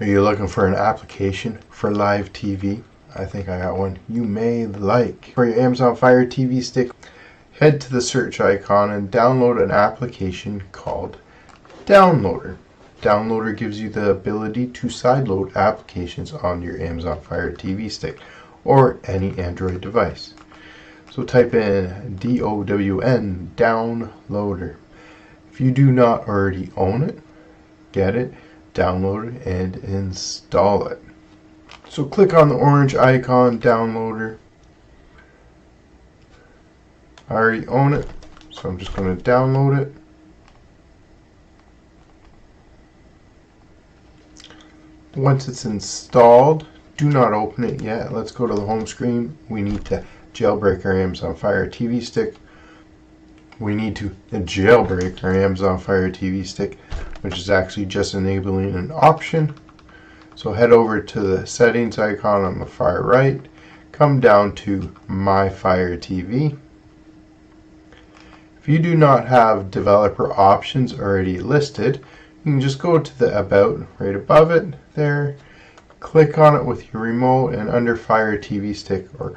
Are you looking for an application for live TV? I think I got one you may like. For your Amazon Fire TV stick, head to the search icon and download an application called Downloader. Downloader gives you the ability to sideload applications on your Amazon Fire TV stick or any Android device. So type in DOWN, Downloader. If you do not already own it, get it, download it, and install it. So click on the orange icon, Downloader. I already own it, so I'm just going to download it. Once it's installed, do not open it yet. Let's go to the home screen. We need to jailbreak our Amazon Fire TV stick. We need to jailbreak our Amazon Fire TV stick, which is actually just enabling an option. So head over to the settings icon on the far right, come down to My Fire TV. If you do not have developer options already listed, you can just go to the About right above it there, click on it with your remote, and under Fire TV stick, or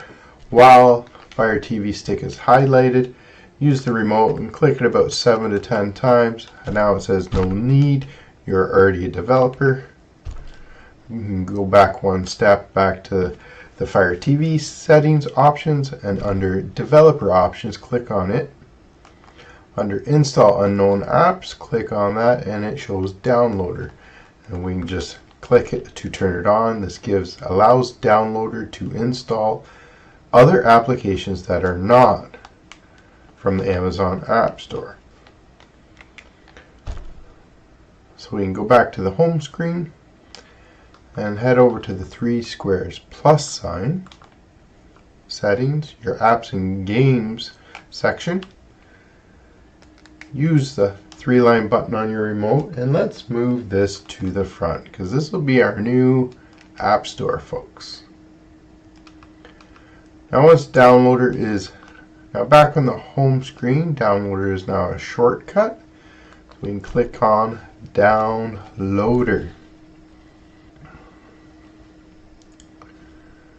while Fire TV stick is highlighted, use the remote and click it about 7 to 10 times. And now it says no need, you're already a developer. You can go back one step, back to the Fire TV settings options, and under developer options, click on it. Under install unknown apps, click on that, and it shows Downloader. And we can just click it to turn it on. This allows Downloader to install other applications that are not from the Amazon App Store. So we can go back to the home screen and head over to the 3 squares plus sign, settings, your apps and games section. Use the 3-line button on your remote, and let's move this to the front because this will be our new App Store, folks. Now once Downloader is back on the home screen, Downloader is now a shortcut. So we can click on Downloader.